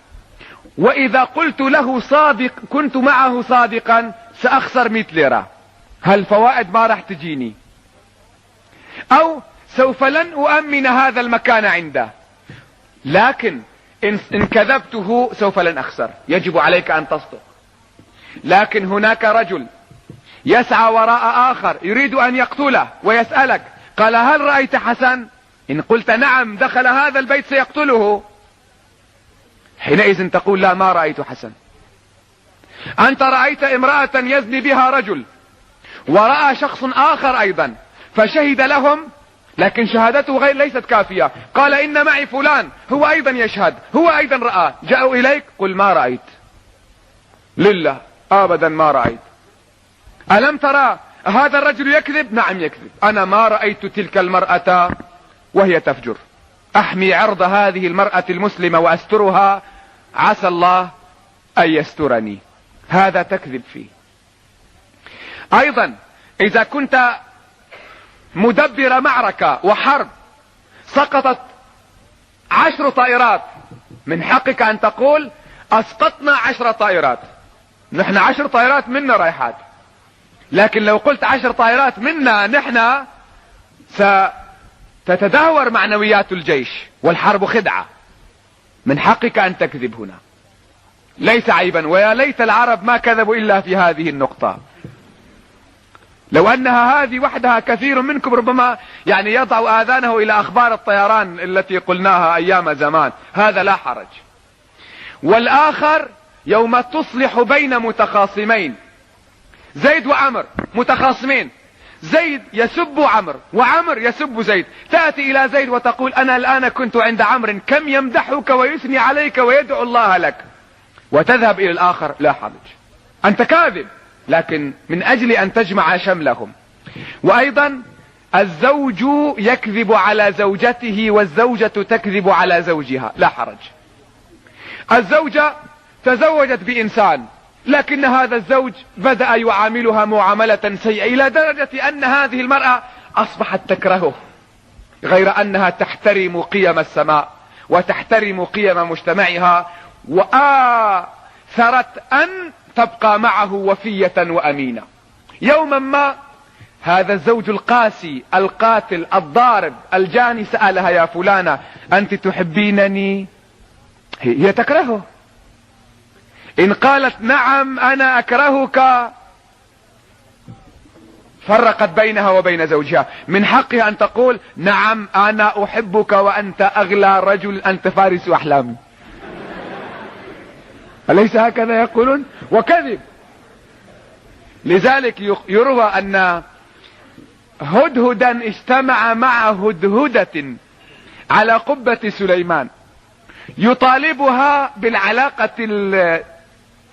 وإذا قلت له صادق كنت معه صادقا سأخسر 100 ليرة، هالفوائد ما راح تجيني، أو سوف لن أؤمن هذا المكان عنده، لكن إن كذبته سوف لن أخسر. يجب عليك أن تصدق. لكن هناك رجل يسعى وراء آخر يريد أن يقتله ويسألك، قال: هل رأيت حسن؟ إن قلت نعم دخل هذا البيت سيقتله، حينئذ تقول: لا، ما رأيت حسن. أنت رأيت امرأة يزني بها رجل، ورأى شخص آخر أيضا فشهد لهم، لكن شهادته غير ليست كافية، قال: إن معي فلان هو أيضا يشهد، هو أيضا رأى، جاءوا إليك، قل: ما رأيت، لله أبدا ما رأيت. ألم ترى هذا الرجل يكذب؟ نعم يكذب. أنا ما رأيت تلك المرأة وهي تفجر، أحمي عرض هذه المرأة المسلمة وأسترها، عسى الله أن يسترني. هذا تكذب فيه. أيضا إذا كنت مدبر معركة وحرب سقطت 10 طائرات، من حقك أن تقول: اسقطنا 10 طائرات، نحن 10 طائرات منا رايحات، لكن لو قلت 10 طائرات منا نحن ستتدهور معنويات الجيش، والحرب خدعة. من حقك ان تكذب هنا، ليس عيبا، ويا ليت العرب ما كذبوا الا في هذه النقطة. لو انها هذه وحدها كثير منكم ربما يعني يضع اذانه الى اخبار الطيران التي قلناها ايام زمان، هذا لا حرج. والاخر يوم تصلح بين متخاصمين، زيد وعمر متخاصمين، زيد يسب عمرو وعمر يسب زيد، تأتي الى زيد وتقول انا الان كنت عند عمرو كم يمدحك ويثني عليك ويدعو الله لك، وتذهب الى الاخر، لا حرج، انت كاذب، لكن من اجل ان تجمع شملهم. وايضا الزوج يكذب على زوجته والزوجة تكذب على زوجها، لا حرج. الزوجة تزوجت بإنسان، لكن هذا الزوج بدأ يعاملها معاملة سيئة إلى درجة أن هذه المرأة أصبحت تكرهه، غير أنها تحترم قيم السماء وتحترم قيم مجتمعها، وآثرت أن تبقى معه وفية وأمينة. يوما ما هذا الزوج القاسي القاتل الضارب الجاني سألها يا فلانة أنت تحبينني؟ هي تكرهه. إن قالت نعم أنا أكرهك فرقت بينها وبين زوجها. من حقها أن تقول نعم أنا أحبك وأنت أغلى رجل، أنت فارس أحلامي. أليس هكذا يقولون؟ وكذب. لذلك يروى أن هدهدا اجتمع مع هدهدة على قبة سليمان يطالبها بالعلاقة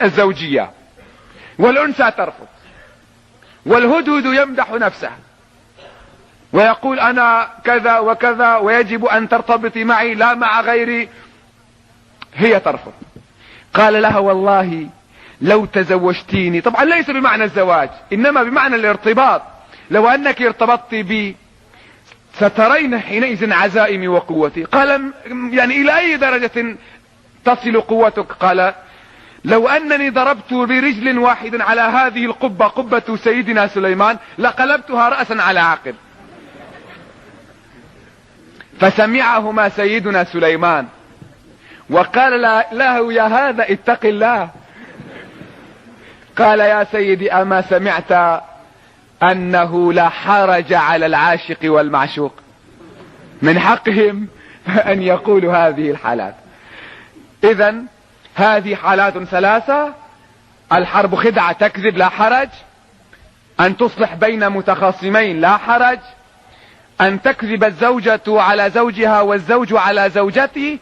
الزوجية، والأنثى ترفض، والهدهد يمدح نفسه ويقول أنا كذا وكذا ويجب أن ترتبطي معي لا مع غيري، هي ترفض. قال لها والله لو تزوجتيني، طبعا ليس بمعنى الزواج إنما بمعنى الارتباط، لو أنك ارتبطت بي سترين حينئذ عزائمي وقوتي. قال يعني إلى أي درجة تصل قوتك؟ قال لو أنني ضربت برجل واحد على هذه القبة، قبة سيدنا سليمان، لقلبتها رأسا على عقب. فسمعهما سيدنا سليمان وقال له يا هذا اتق الله. قال يا سيدي أما سمعت أنه لا حرج على العاشق والمعشوق؟ من حقهم أن يقولوا هذه الحالات. إذن هذه حالات ثلاثة: الحرب خدعة تكذب لا حرج، أن تصلح بين متخاصمين لا حرج، أن تكذب الزوجة على زوجها والزوج على زوجته.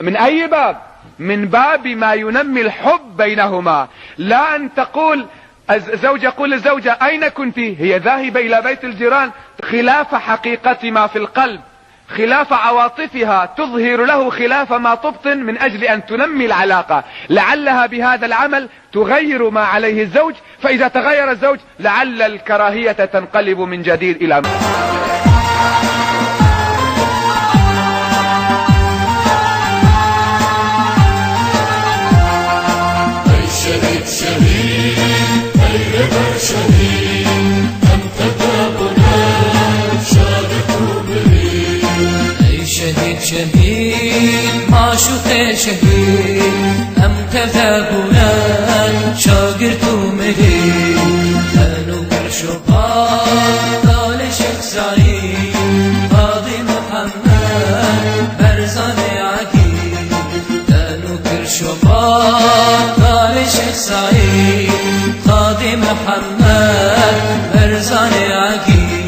من أي باب؟ من باب ما ينمي الحب بينهما، لا أن تقول الزوج يقول للزوجة أين كنت؟ هي ذاهبة إلى بيت الجيران، خلاف حقيقة ما في القلب، خلاف عواطفها، تظهر له خلاف ما تبطن من أجل أن تنمي العلاقة. لعلها بهذا العمل تغير ما عليه الزوج، فإذا تغير الزوج لعل الكراهية تنقلب من جديد إلى شهید معشوق شهید هم تذابنا شاگرد و مهید هنو کرشوقا دال شیخ سعید قاضی محمد برزان عقید هنو کرشوقا دال شیخ سعید قاضی محمد برزان عقید.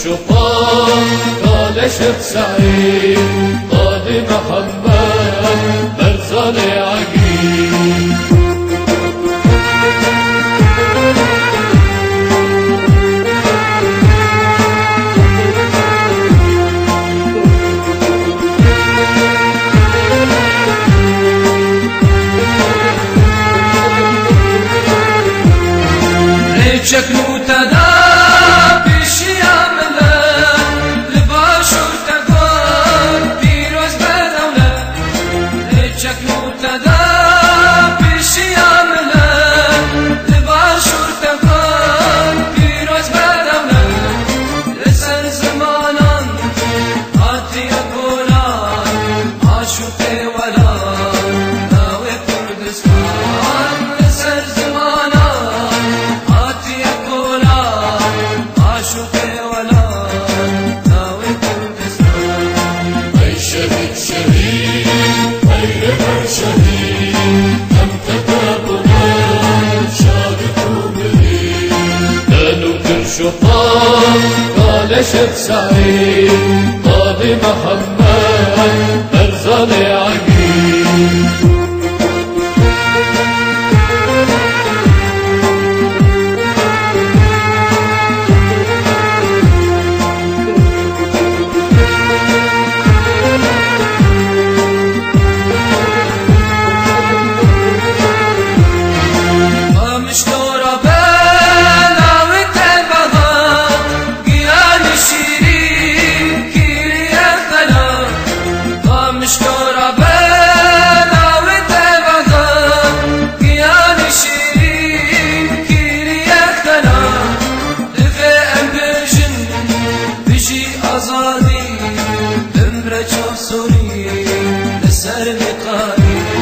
الشطار قال شيخ سعيد قاضي محمد برزان عقيل شكلو تدا بالشيام له لباشر تقار بيروز بدولة شكلو تدا بالشيام له لباشر تقار بيروز بدولة لسر زمانا هاتي أقولان عاشق ولان ناوي كردستان لسر زمانا شطار قال شيخ سعيد قاضي محمد برزان عقيل